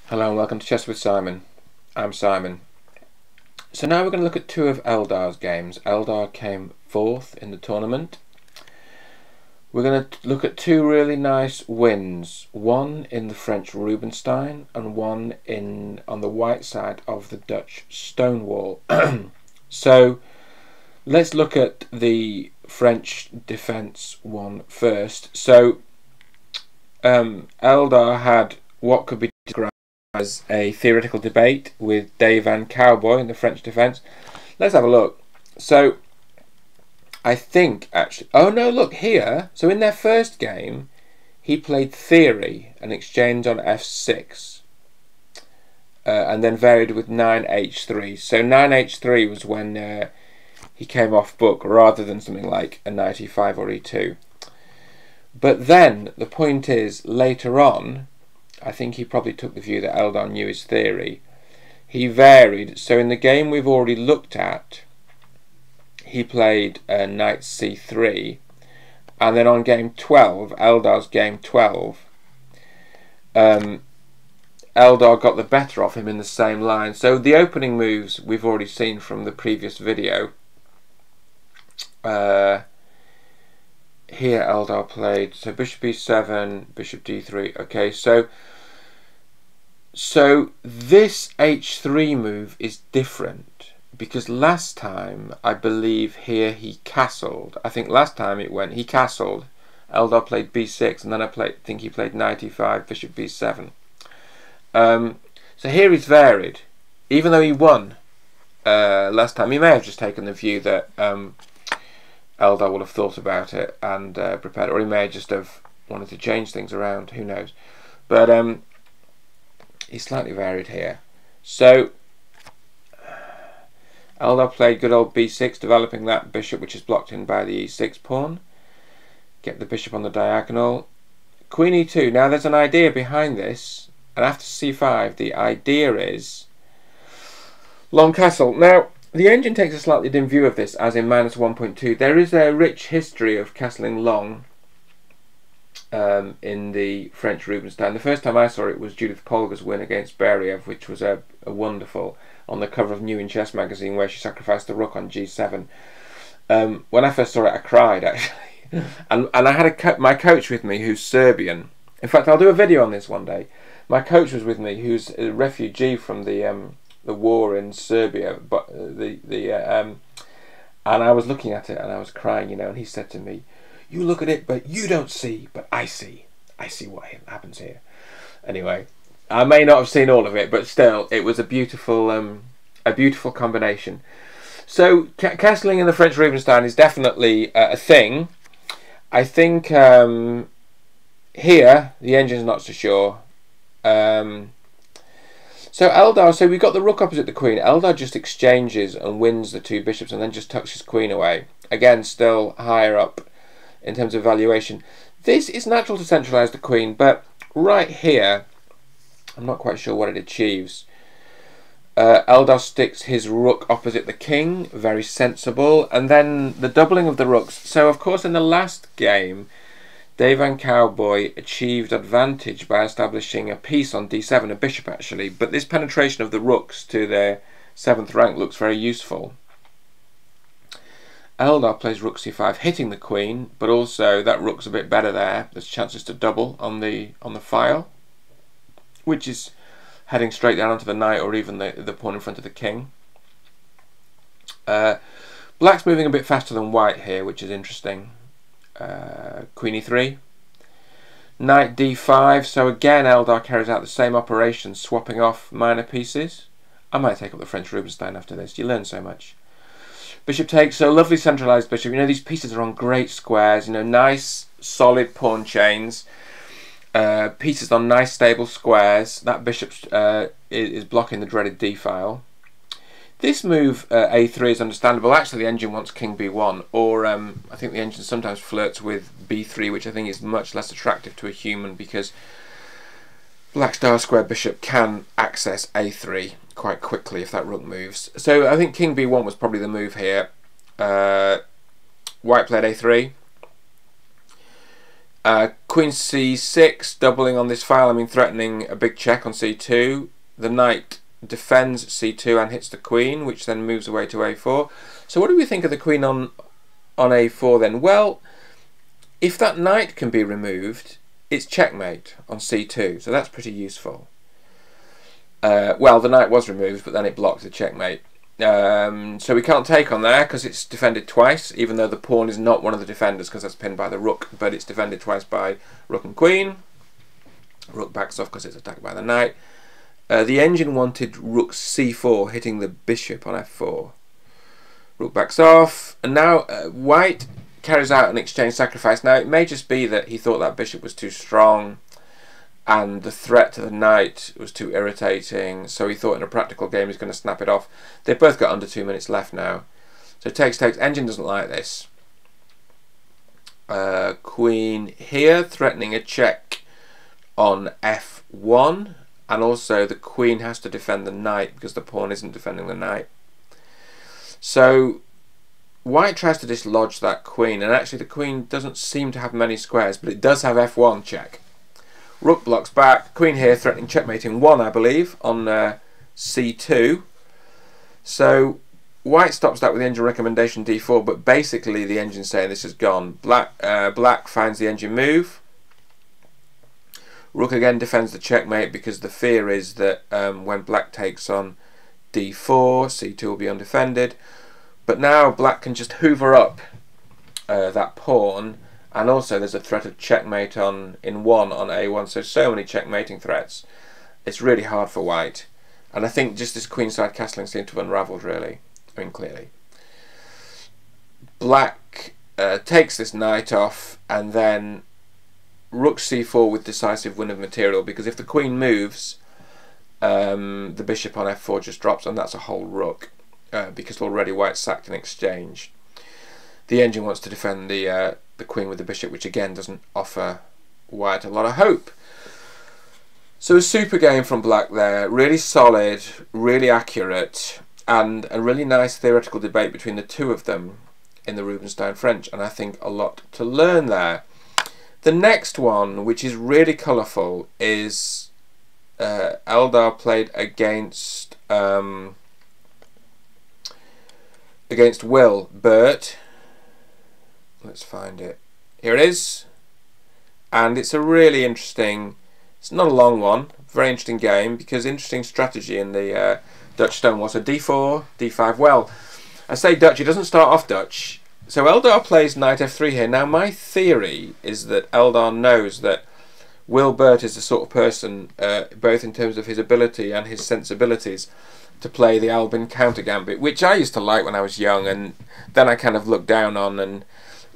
Hello and welcome to Chess with Simon. I'm Simon. So now we're going to look at two of Eldar's games. Eldar came fourth in the tournament. We're going to look at two really nice wins. One in the French Rubinstein and one on the white side of the Dutch Stonewall. So let's look at the French defence one first. So Eldar had what could be described as a theoretical debate with DayvanCowboy in the French defence. Let's have a look. So I think actually, oh no, look here. So in their first game, he played theory and exchange on f6, and then varied with 9h3. So 9h3 was when he came off book rather than something like a knight e5 or e2. But then the point is, later on, I think he probably took the view that Eldar knew his theory. He varied. So in the game we've already looked at, he played knight c3, and then on game 12, Eldar's game 12, Eldar got the better of him in the same line. So the opening moves we've already seen from the previous video. Here Eldar played, so bishop e7, bishop d3. Okay, so this h3 move is different because last time I believe here he castled. I think last time he castled. Eldar played b6, and then I think he played knight e5, bishop b7. So here he's varied, even though he won last time. He may have just taken the view that Eldar will have thought about it and prepared, or he may just have wanted to change things around, who knows. But he's slightly varied here. So Eldar played good old b6, developing that bishop which is blocked in by the e6 pawn. Get the bishop on the diagonal. Queen e2. Now there's an idea behind this, and after c5 the idea is long castle. Now the engine takes a slightly dim view of this, as in -1.2. There is a rich history of castling long in the French Rubinstein. The first time I saw it was Judith Polgar's win against Beriev, which was a wonderful, on the cover of New in Chess magazine, where she sacrificed the rook on g7. When I first saw it, I cried, actually. and I had my coach with me, who's Serbian. In fact, I'll do a video on this one day. My coach was with me, who's a refugee from the war in Serbia, but and I was looking at it and I was crying, you know, and he said to me, "You look at it, but you don't see, but I see. I see what happens here." Anyway, I may not have seen all of it, but still, it was a beautiful combination. So castling in the French Rubinstein is definitely a thing. I think here the engine's not so sure. So Eldar, so we've got the rook opposite the queen. Eldar just exchanges and wins the two bishops and then just tucks his queen away. Again, still higher up in terms of valuation. This is natural to centralise the queen, but right here, I'm not quite sure what it achieves. Eldar sticks his rook opposite the king, very sensible, and then the doubling of the rooks. So of course in the last game, DayvanCowboy achieved advantage by establishing a piece on d7, a bishop actually, but this penetration of the rooks to their 7th rank looks very useful. Eldar plays rook c5, hitting the queen, but also that rook's a bit better there. There's chances to double on the file, which is heading straight down onto the knight or even the pawn in front of the king. Black's moving a bit faster than white here, which is interesting. Queen e3, knight d5. So again Eldar carries out the same operation, swapping off minor pieces. I might take up the French Rubinstein after this. You learn so much. Bishop takes, so lovely centralised bishop. You know, these pieces are on great squares, you know, nice solid pawn chains, pieces on nice stable squares. That bishop is blocking the dreaded d file. This move, a3, is understandable. Actually, the engine wants king b1, or I think the engine sometimes flirts with b3, which I think is much less attractive to a human because black star square bishop can access a3 quite quickly if that rook moves. So I think king b1 was probably the move here. White played a3. Queen c6, doubling on this file, I mean threatening a big check on c2. The knight defends c2 and hits the queen, which then moves away to a4. So what do we think of the queen on a4 then? Well, if that knight can be removed, it's checkmate on c2, so that's pretty useful. Well, the knight was removed, but then it blocked the checkmate. So we can't take on there because it's defended twice, even though the pawn is not one of the defenders because that's pinned by the rook, but it's defended twice by rook and queen. Rook backs off because it's attacked by the knight. The engine wanted rook c4, hitting the bishop on f4. Rook backs off, and now white carries out an exchange sacrifice. Now it may just be that he thought that bishop was too strong and the threat to the knight was too irritating, so he thought in a practical game he's going to snap it off. They've both got under 2 minutes left now. So takes. Engine doesn't like this. Queen here, threatening a check on f1, and also the queen has to defend the knight because the pawn isn't defending the knight. So white tries to dislodge that queen, and actually the queen doesn't seem to have many squares, but it does have f1 check. Rook blocks back, queen here threatening checkmate in 1, I believe, on c2. So white stops that with the engine recommendation d4, but basically the engine's saying this is gone. Black finds the engine move. Rook again defends the checkmate because the fear is that when black takes on d4, c2 will be undefended. But now black can just hoover up that pawn, and also there's a threat of checkmate in 1 on a1, so many checkmating threats. It's really hard for white, and I think just this queenside castling seemed to have unravelled really, I mean clearly. Black takes this knight off, and then rook c4 with decisive win of material, because if the queen moves, the bishop on f4 just drops, and that's a whole rook, because already white's sacked in exchange. The engine wants to defend the queen with the bishop, which again doesn't offer white a lot of hope. So a super game from black there, really solid, really accurate, and a really nice theoretical debate between the two of them in the Rubinstein French, and I think a lot to learn there. The next one, which is really colourful, is Eldar played against Will Burt. Let's find it. Here it is. And it's a really interesting, it's not a long one, very interesting game, because interesting strategy in the Dutch Stonewall. So d4, d5. Well, I say Dutch, it doesn't start off Dutch. So Eldar plays knight f3 here. Now my theory is that Eldar knows that Will Burt is the sort of person, both in terms of his ability and his sensibilities, to play the Albin counter gambit, which I used to like when I was young, and then I kind of looked down on, and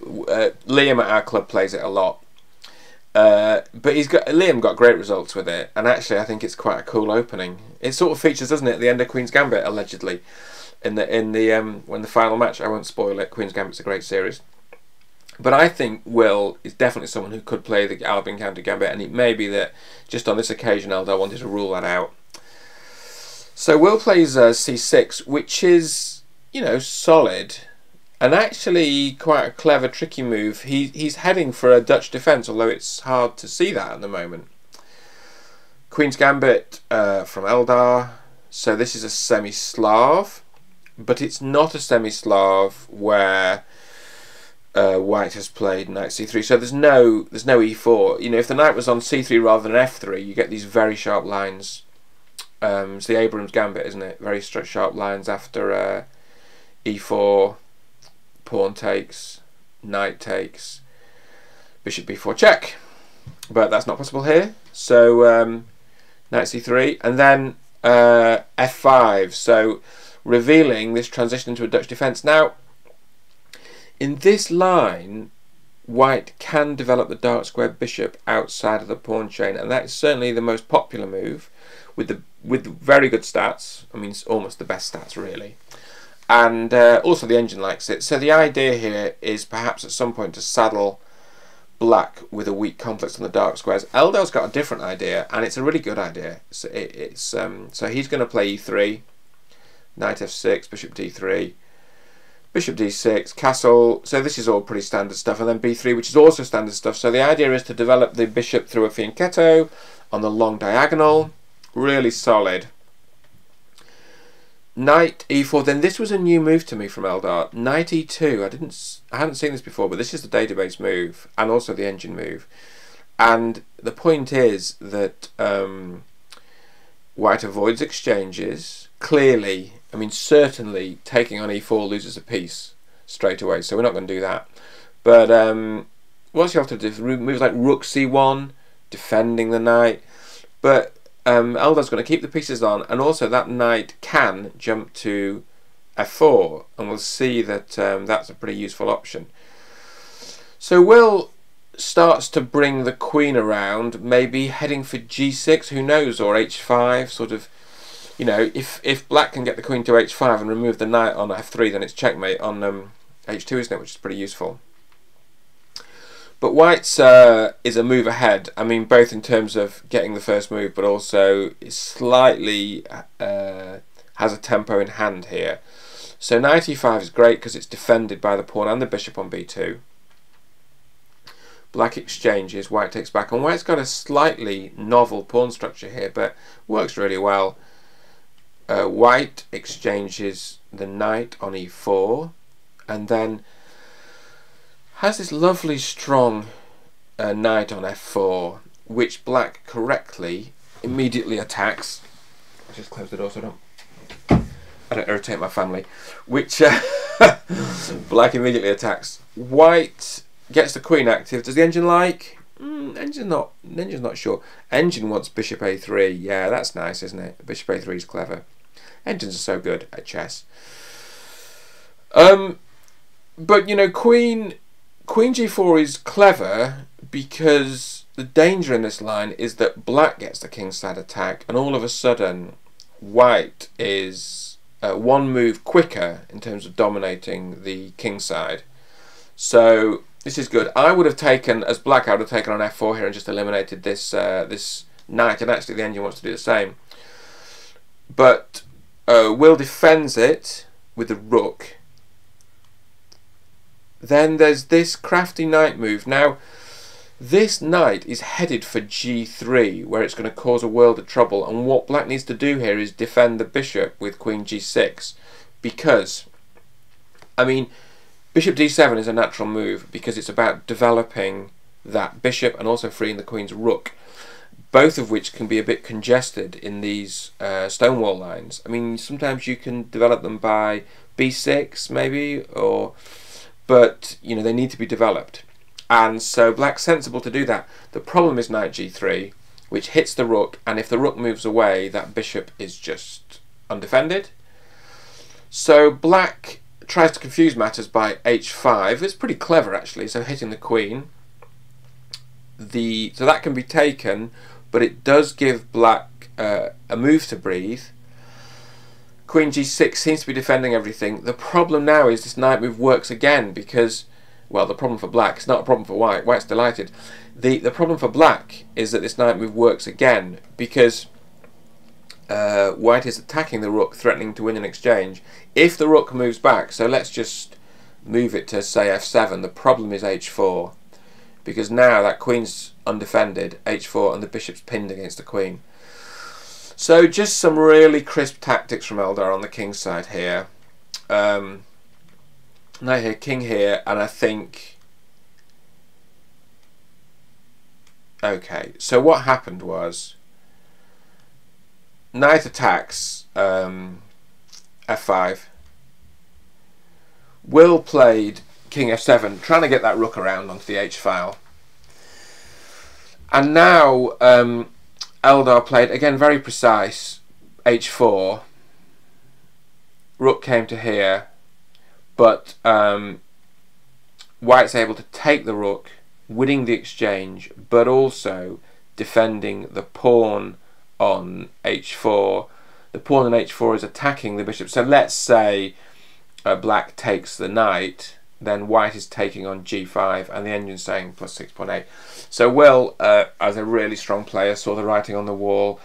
Liam at our club plays it a lot. But Liam got great results with it, and actually I think it's quite a cool opening. It sort of features, doesn't it, at the end of Queen's Gambit, allegedly, in the when the final match. I won't spoil it. Queen's Gambit's a great series. But I think Will is definitely someone who could play the Albin counter gambit, and it may be that just on this occasion Eldar wanted to rule that out. So Will plays c6, which is, you know, solid, and actually quite a clever, tricky move. He's heading for a Dutch defence, although it's hard to see that at the moment. Queen's Gambit from Eldar. So this is a semi-Slav, but it's not a semi-Slav where white has played knight c3. So there's no e4. You know, if the knight was on c3 rather than f3, you get these very sharp lines. It's the Abrams Gambit, isn't it? Very sharp lines after e4, pawn takes, knight takes, bishop b4 check. But that's not possible here. So knight c3, and then f5. So revealing this transition into a Dutch defence. Now, in this line, white can develop the dark square bishop outside of the pawn chain, and that is certainly the most popular move, with very good stats. I mean, it's almost the best stats really, and also the engine likes it. So the idea here is perhaps at some point to saddle black with a weak conflict on the dark squares. Eldar's got a different idea, and it's a really good idea. So so he's going to play e3, knight f6, bishop d3, Bishop d6, castle. So this is all pretty standard stuff. And then b3, which is also standard stuff. So the idea is to develop the bishop through a fianchetto on the long diagonal. Really solid. Knight e4. Then this was a new move to me from Eldar. Knight e2. I hadn't seen this before, but this is the database move and also the engine move. And the point is that white avoids exchanges. Clearly, I mean, certainly taking on e4 loses a piece straight away, so we're not going to do that. But what you have to do, moves like rook c1, defending the knight. But Eldar's going to keep the pieces on, and also that knight can jump to f4, and we'll see that that's a pretty useful option. So Will starts to bring the queen around, maybe heading for g6, who knows, or h5, sort of. You know, if black can get the queen to h5 and remove the knight on f3, then it's checkmate on h2, isn't it? Which is pretty useful. But white's is a move ahead. I mean, both in terms of getting the first move, but also is slightly has a tempo in hand here. So knight e5 is great because it's defended by the pawn and the bishop on b2. Black exchanges, white takes back, and white's got a slightly novel pawn structure here, but works really well. White exchanges the knight on e4 and then has this lovely strong knight on f4, which black correctly immediately attacks. I'll just close the door so I don't irritate my family. Which black immediately attacks. White gets the queen active. Does the engine like? Engine's not sure. Engine wants bishop a3. Yeah, that's nice, isn't it? Bishop a3 is clever. Engines are so good at chess. But you know, queen g4 is clever because the danger in this line is that black gets the kingside attack, and all of a sudden white is one move quicker in terms of dominating the kingside. So this is good. I would have taken, as black, I would have taken on f4 here and just eliminated this this knight, and actually the engine wants to do the same. But Will defends it with the rook. Then there's this crafty knight move. Now, this knight is headed for g3, where it's going to cause a world of trouble, and what black needs to do here is defend the bishop with queen g6, because, I mean, bishop d7 is a natural move because it's about developing that bishop and also freeing the queen's rook, both of which can be a bit congested in these stonewall lines. I mean, sometimes you can develop them by b6 maybe, but you know, they need to be developed, and so black's sensible to do that. The problem is knight g3, which hits the rook, and if the rook moves away, that bishop is just undefended. So black tries to confuse matters by h5. It's pretty clever actually, so hitting the queen. So that can be taken, but it does give black a move to breathe. Queen g6 seems to be defending everything. The problem now is this knight move works again because, well, the problem for black, it's not a problem for white. White's delighted. The problem for black is that this knight move works again because white is attacking the rook, threatening to win an exchange. If the rook moves back, so let's just move it to say f7, the problem is h4, because now that queen's undefended, h4, and the bishop's pinned against the queen. So just some really crisp tactics from Eldar on the king side here. Knight here, king here, and I think... Okay, so what happened was knight attacks f5. Will played king f7, trying to get that rook around onto the h file. And now Eldar played, again very precise, h4. Rook came to here, but white's able to take the rook, winning the exchange, but also defending the pawn on h4. The pawn on h4 is attacking the bishop. So let's say black takes the knight, then white is taking on g5, and the engine's saying plus 6.8. So Will, as a really strong player, saw the writing on the wall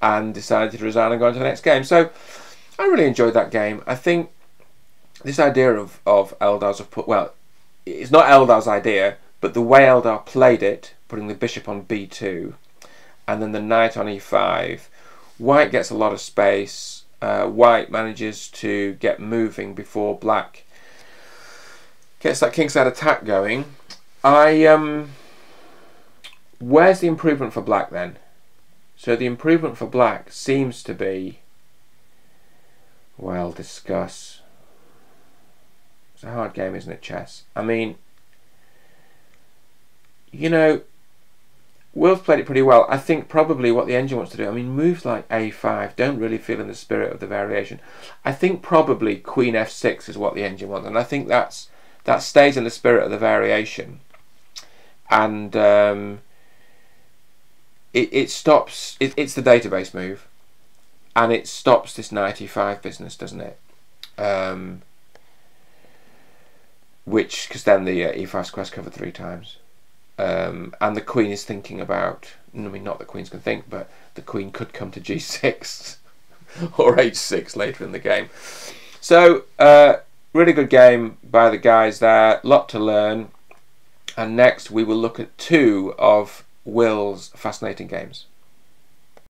and decided to resign and go on to the next game. So I really enjoyed that game. I think this idea of Eldar's have put, well, it's not Eldar's idea, but the way Eldar played it, putting the bishop on b2 and then the knight on e5, white gets a lot of space. White manages to get moving before black gets that kingside attack going. Where's the improvement for black then? So the improvement for black seems to be, well, discuss. It's a hard game, isn't it, chess? I mean, you know, Will's played it pretty well. I think probably what the engine wants to do, I mean, moves like a5 don't really feel in the spirit of the variation. I think probably queen f6 is what the engine wants, and I think that stays in the spirit of the variation. And it stops, it's the database move, and it stops this knight e5 business, doesn't it? Because then the e5 square's covered 3 times. And the queen is thinking about, I mean, not the queens can think, but the queen could come to g6 or h6 later in the game. So, really good game by the guys there, lot to learn. And next we will look at 2 of Will's fascinating games.